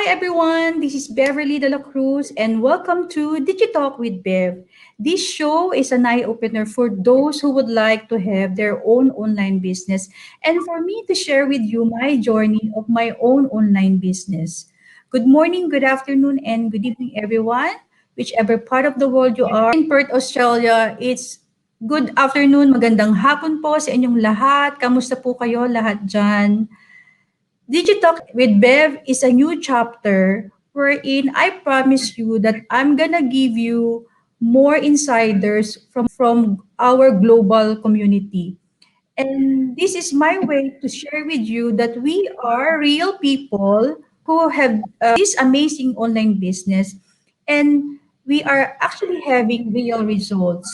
everyone. This is Beverly de la Cruz, and welcome to Digitalk with Bev. This show is an eye opener for those who would like to have their own online business, and for me to share with you my journey of my own online business. Good morning, good afternoon, and good evening, everyone. Whichever part of the world you are. In Perth, Australia, it's good afternoon, magandang hapon po sa inyong lahat. Kamusta po kayo lahat dyan? Digitalk with Bev is a new chapter wherein I promise you that I'm gonna give you more insiders from our global community. And this is my way to share with you that we are real people who have this amazing online business and we are actually having real results.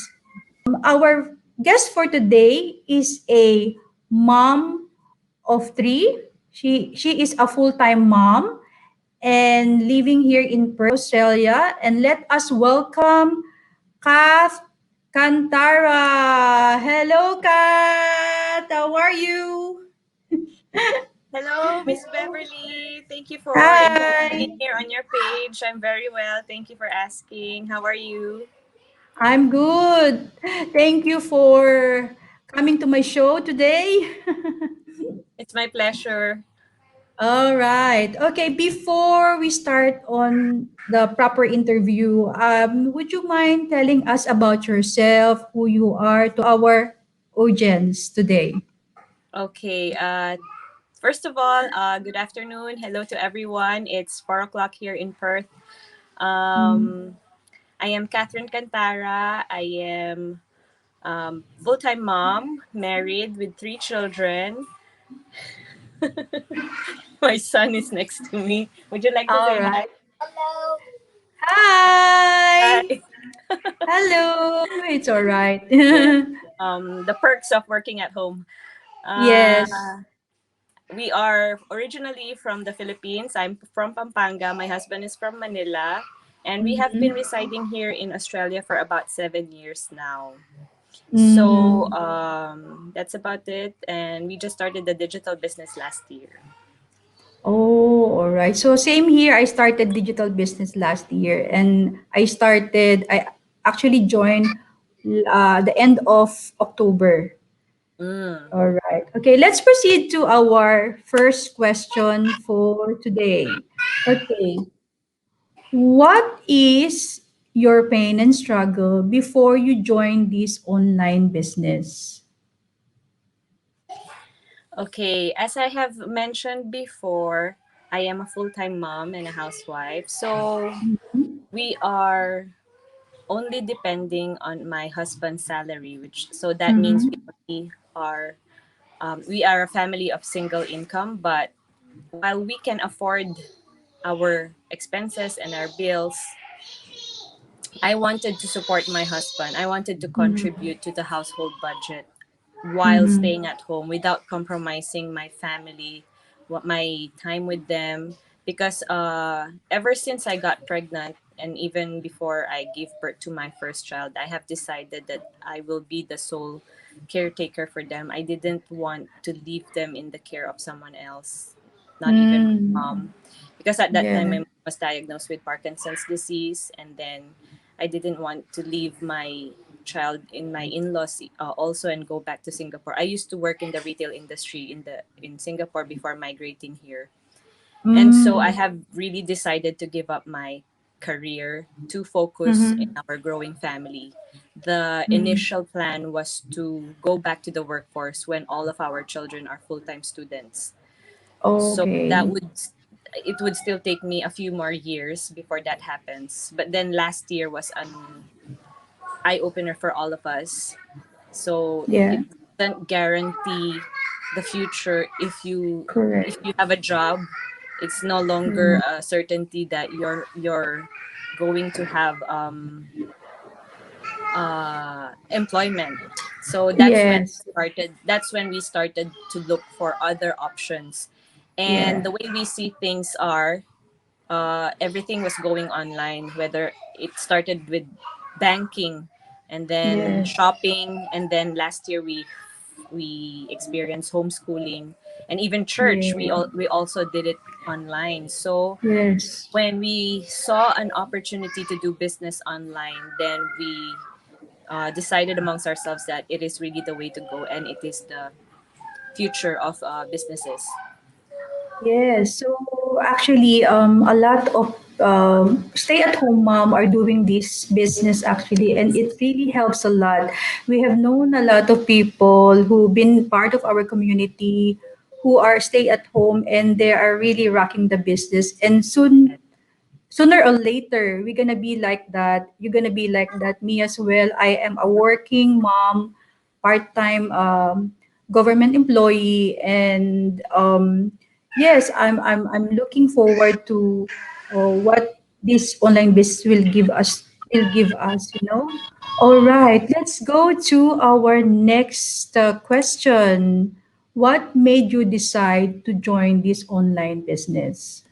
Our guest for today is a mom of three. She is a full-time mom and living here in Perth, Australia. And let us welcome Kath Cantara. Hello, Kath. How are you? Hello, Miss Beverly. Thank you for inviting me Hi. here on your page. I'm very well. Thank you for asking. How are you? I'm good. Thank you for coming to my show today. It's my pleasure. All right. Okay, before we start on the proper interview, would you mind telling us about yourself, who you are to our audience today? Okay. First of all, good afternoon. Hello to everyone. It's 4 o'clock here in Perth. Mm. Um, I am Kathryn Cantara. I am full-time mom, married with 3 children. My son is next to me. Would you like to All say hi? right. Hi. Hi. Hello. It's all right. Yeah. The perks of working at home. Uh, Yes. we are originally from the Philippines. I'm from Pampanga. My husband is from Manila. And we have been Mm-hmm. residing here in Australia for about 7 years now. So Mm-hmm. that's about it. And we just started the digital business last year. Oh, all right. So same here. I started digital business last year, and I actually joined the end of October. Mm. All right. Okay, let's proceed to our first question for today. Okay. What is your pain and struggle before you join this online business? Okay, as I have mentioned before, I am a full time mom and a housewife. So Mhm. we are only depending on my husband's salary, which so that means Mhm. we are a family of single income. But while we can afford our expenses and our bills, I wanted to support my husband. I wanted to Mhm. contribute to the household budget while Mhm. staying at home without compromising my family, what my time with them. Because ever since I got pregnant and even before I gave birth to my first child, I have decided that I will be the sole caretaker for them. I didn't want to leave them in the care of someone else, not even my Mm. mom. Because at that time, Yeah. my mom was diagnosed with Parkinson's disease, and then I didn't want to leave my child in my in-laws also and go back to Singapore. I used to work in the retail industry in Singapore before migrating here. And so I Mm. have really decided to give up my career to focus in Mhm. our growing family. The Mhm. initial plan was to go back to the workforce when all of our children are full-time students. So that Okay. would it would still take me a few more years before that happens. But then last year was an eye opener for all of us. So Yeah. it doesn't guarantee the future if Correct. you have a job. It's no longer Mm. a certainty that you're going to have employment. So Yes. that's when we started to look for other options. And Yeah. the way we see things are, everything was going online, whether it started with banking and then Yes. shopping, and then last year we experienced homeschooling, and even church. Yeah. We also did it online. So Yes. when we saw an opportunity to do business online, then we decided amongst ourselves that it is really the way to go and it is the future of businesses. Yes. So actually, a lot of stay-at-home mom are doing this business actually, and it really helps a lot. We have known a lot of people who've been part of our community who are stay-at-home and they are really rocking the business. And sooner or later we're gonna be like that, you're gonna be like that, me as well. I am a working mom, part-time government employee, and yes, I'm looking forward to what this online business will give us, all right, let's go to our next question. What made you decide to join this online business?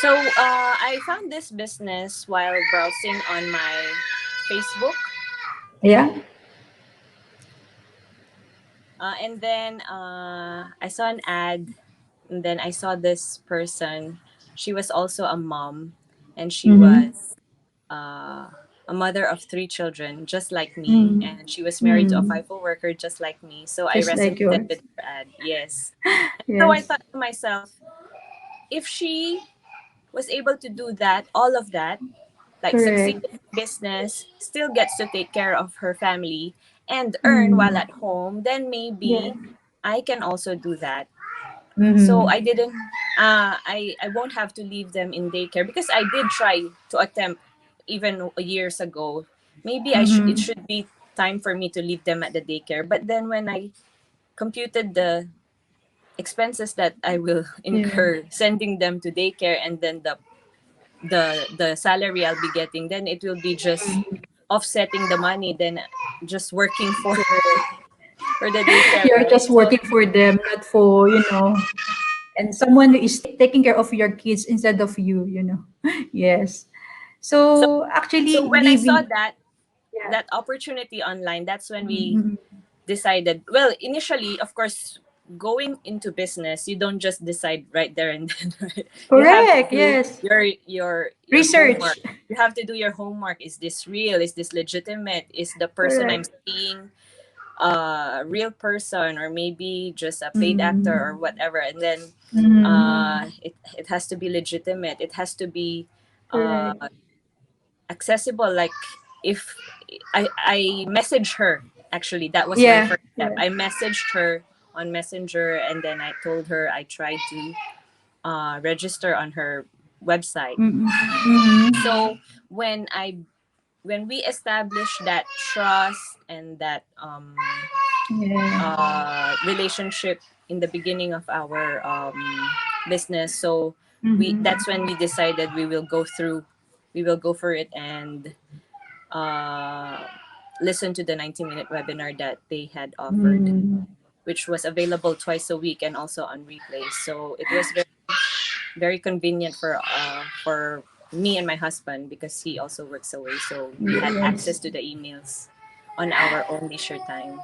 So I found this business while browsing on my Facebook. Yeah. And then I saw an ad, and then I saw this person. She was also a mom, and she Mm-hmm. was uh, a mother of three children, just like me. Mm. And she was married to a Mm. FIFO worker, just like me. So I Just like resonated yours. with her ad. Yes. So I Yes. thought to myself, if she was able to do that, all of that, like succeed Correct. in business, still gets to take care of her family and earn while Mm. at home, then Yeah. maybe I can also do that. So Mm-hmm. I didn't I won't have to leave them in daycare because I did try to attempt even years ago. Maybe it Mm-hmm. should be time for me to leave them at the daycare. But then when I computed the expenses that I will Yeah. incur sending them to daycare and then the salary I'll be getting, then it will be just Mm. offsetting the money then just working for Correct. for the daycare, You're right? just So working for them, not for, and someone who is taking care of your kids instead of you. Yes. so So so actually when I saw leaving. that Yeah. that opportunity online, that's when we Mm-hmm. decided. Well, initially, of course, going into business, you don't just decide right there and then. Right? You have to Correct. do Yes. your Research. homework. You have to do your homework. Is this real? Is this legitimate? Is the person I'm Correct. seeing a real person or maybe just a paid actor Mm-hmm. or whatever? And then Mm-hmm. it has to be legitimate. It has to be uh, Correct. accessible. Like if I messaged her, actually that was my Yeah. first step. Yeah. I messaged her on Messenger and then I told her I tried to register on her website. Mm-hmm. Mm-hmm. So when I when we established that trust and that Yeah. relationship in the beginning of our business, so we Mm-hmm. that's when we decided we will go for it and uh, listen to the 90-minute webinar that they had offered, Mm. which was available twice a week and also on replay. So it was very, very convenient for me and my husband because he also works away. So we had access Yes. to the emails on our own leisure time.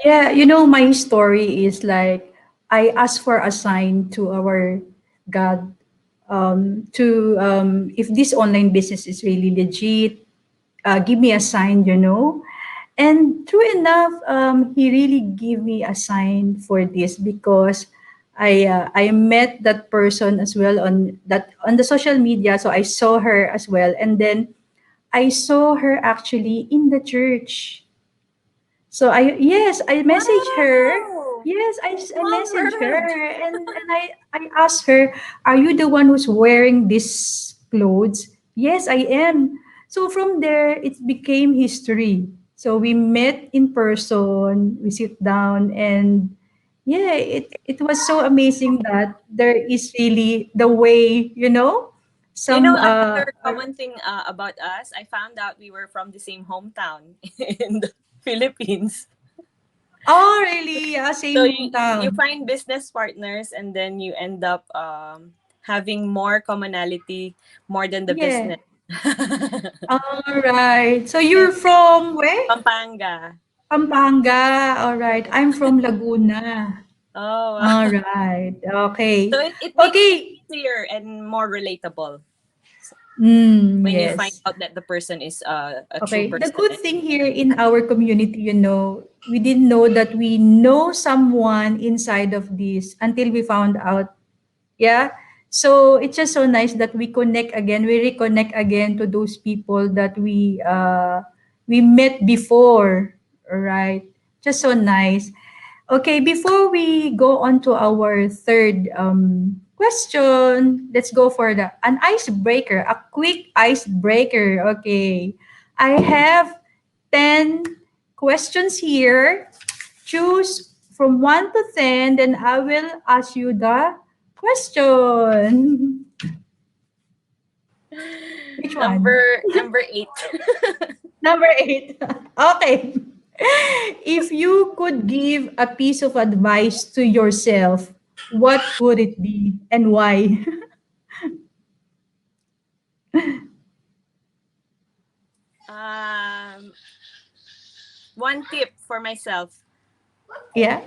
Yeah, my story is like I asked for a sign to our God, to if this online business is really legit, give me a sign. And true enough, he really gave me a sign for this because I met that person as well on the social media, so I saw her as well, and then I saw her actually in the church. So I messaged her. Wow! Yes, I Wow, messaged her, Merv! and I asked her, "Are you the one who's wearing these clothes?" Yes, I am. So from there, it became history. So we met in person. We sit down, and yeah, it was so amazing that there is really the way. You Some know, another common thing about us, I found out we were from the same hometown in the Philippines. Oh, really? Yeah, So same you hometown. find business partners and then you end up having more commonality more than the Yeah. business. All right. So Yes, you're from where? Pampanga. Pampanga. All right. I'm from Laguna. Oh, All right. so Okay. it makes it Okay. easier and more relatable when you find Yes. out that the person is a true Okay. The person. good thing here in our community, we didn't know that we know someone inside of this until we found out. Yeah. So it's just so nice that we reconnect again to those people that we met before, right? Just so nice. Okay, before we go on to our third question, let's go for an icebreaker, a quick icebreaker. Okay, I have 10 questions here. Choose from 1 to 10, then I will ask you the question. Which one? Number 8. Number 8. Okay. If you could give a piece of advice to yourself, what would it be and why? um, One tip for myself: Yeah.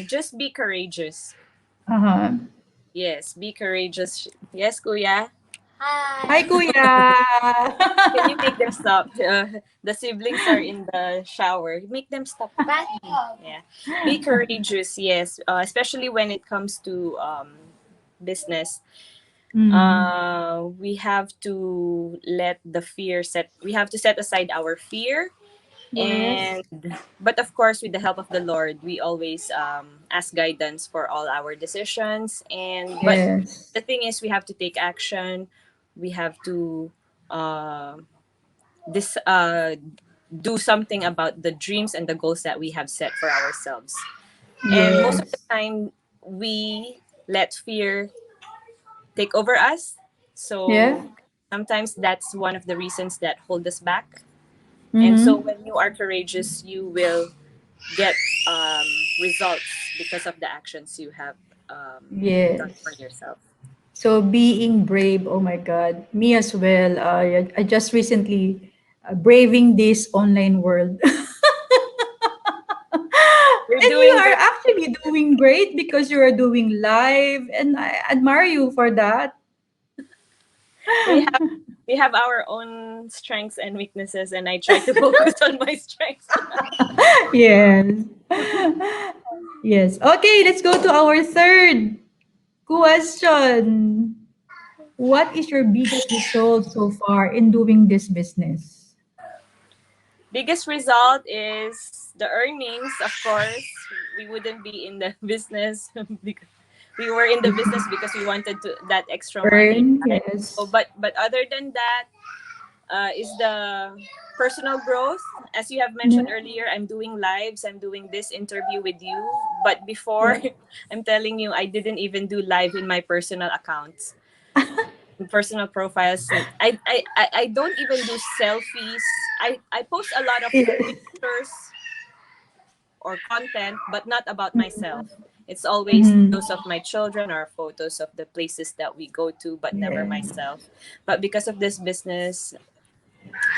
just be courageous. Uh-huh. Yes, be courageous. Yes, Kuya. Hi, Kuya. Can you make them stop? The siblings are in the shower. Make them stop. Yeah. Be courageous, yes. Especially when it comes to business. Mm. We have to let the fear set, we have to set aside our fear. Yes. And, but of course, with the help of the Lord, we always ask guidance for all our decisions. But Yes. the thing is, we have to take action. We have to uh, this do something about the dreams and the goals that we have set for ourselves. And most of the Yes. time, we let fear take over us. Yeah. So sometimes that's one of the reasons that hold us back. And so Mm-hmm. when you are courageous, you will get um, results because of the actions you have done for Yes. yourself. So being brave, oh my God, me as well. I just recently braving this online world. You're And you doing are great. actually doing great because you are doing live, and I admire you for that. We have we have our own strengths and weaknesses, and I try to focus on my strengths. Yes. Yes. Okay, let's go to our third question. What is your biggest result so far in doing this business? Biggest result is the earnings. Of course, we wouldn't be in the business because we were in the business because we wanted to that extra money, Earn, right? So, yes. but other than that, is the personal growth. As you have mentioned Yeah. earlier, I'm doing lives. I'm doing this interview with you. But before, Yeah. I'm telling you, I didn't even do live in my personal accounts, personal profiles. I don't even do selfies. I post a lot of Yeah. pictures or content, but not about myself. It's always Mhm. those of my children or photos of the places that we go to, but never Yeah. myself. But because of this business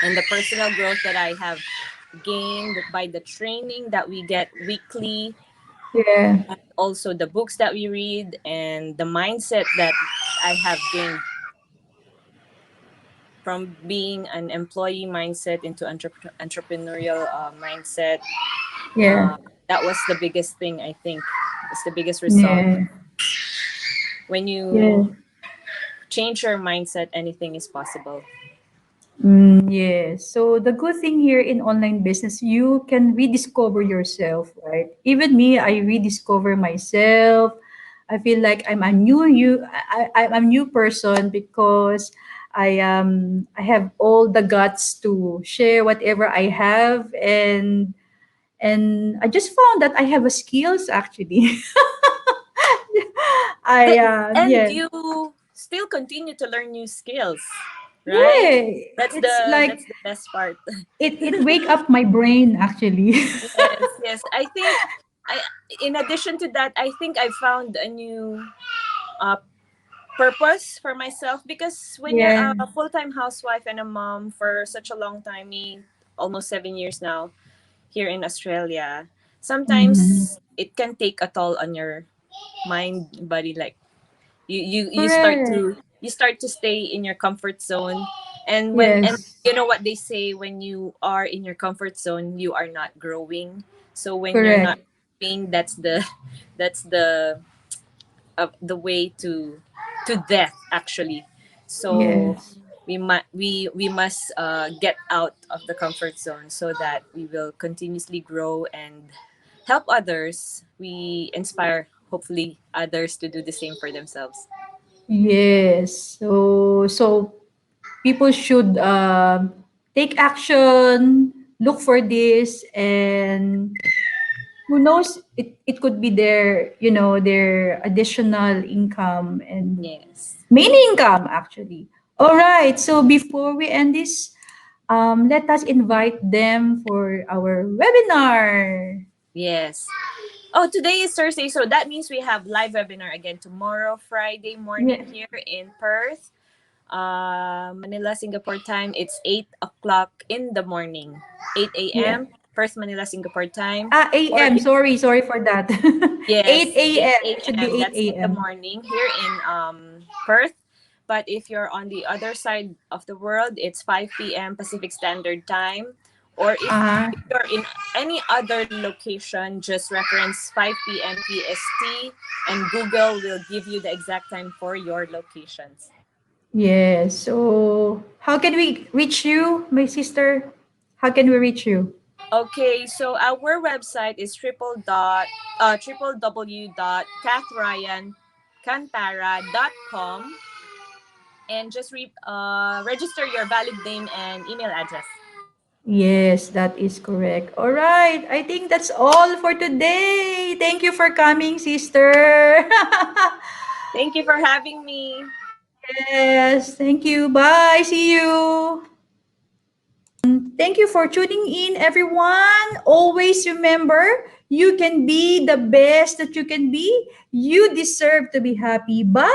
and the personal growth that I have gained by the training that we get weekly, Yeah. and also the books that we read, and the mindset that I have gained from being an employee mindset into entrepreneurial mindset. Yeah. uh, that was the biggest thing, I think. It's the biggest result. Yeah. When Yeah. you change your mindset, anything is possible. Yes. So the good thing here in online business, you can rediscover yourself, right? Even me, I rediscover myself. I feel like I'm a I'm a new person because I have all the guts to share whatever I have, and I just found that I have a skills actually. I And yeah. you still continue to learn new skills, right? Yeah, it's like That's the best part. it wake up my brain actually. Yes, yes. I think I in addition to that, I think I found a new uh, purpose for myself, because when you're Yeah. a full-time housewife and a mom for such a long time, me almost 7 years now here in Australia, Mm-hmm. sometimes it can take a toll on your mind, body. Like Correct. you start to stay in your comfort zone, and Yes. you know what they say, when you are in your comfort zone, you are not growing. So when you're not Correct. growing, that's the that's the way to death, actually. So Yes. we must get out of the comfort zone so that we will continuously grow and help others. We inspire, hopefully, others to do the same for themselves. Yes. So people should take action, look for this, and who knows, it could be their, their additional income and Yes. main income actually. All right. So before we end this, let us invite them for our webinar. Yes. Oh, today is Thursday, so that means we have live webinar again tomorrow, Friday Yeah. morning, here in Perth, Manila, Singapore time. It's 8 o'clock in the morning, 8 Yeah. a.m. Perth, Manila, Singapore time. Or AM. if Sorry for that. 8 Yes, 8 a.m. It should be a.m. 8 That's in the a.m. morning here in Perth. But if you're on the other side of the world, it's 5 p.m. Pacific Standard Time. Or Uh, if you're in any other location, just reference 5 p.m. PST, and Google will give you the exact time for your locations. yes. So, how can we reach you, my sister? How can we reach you? Okay, so our website is www.kathryancantara.com, and just register your valid name and email address. Yes, that is correct. All right. I think that's all for today. Thank you for coming, sister. Thank you for having me. Yes. Thank you. Bye. See you. Thank you for tuning in, everyone. Always remember, you can be the best that you can be. You deserve to be happy. Bye.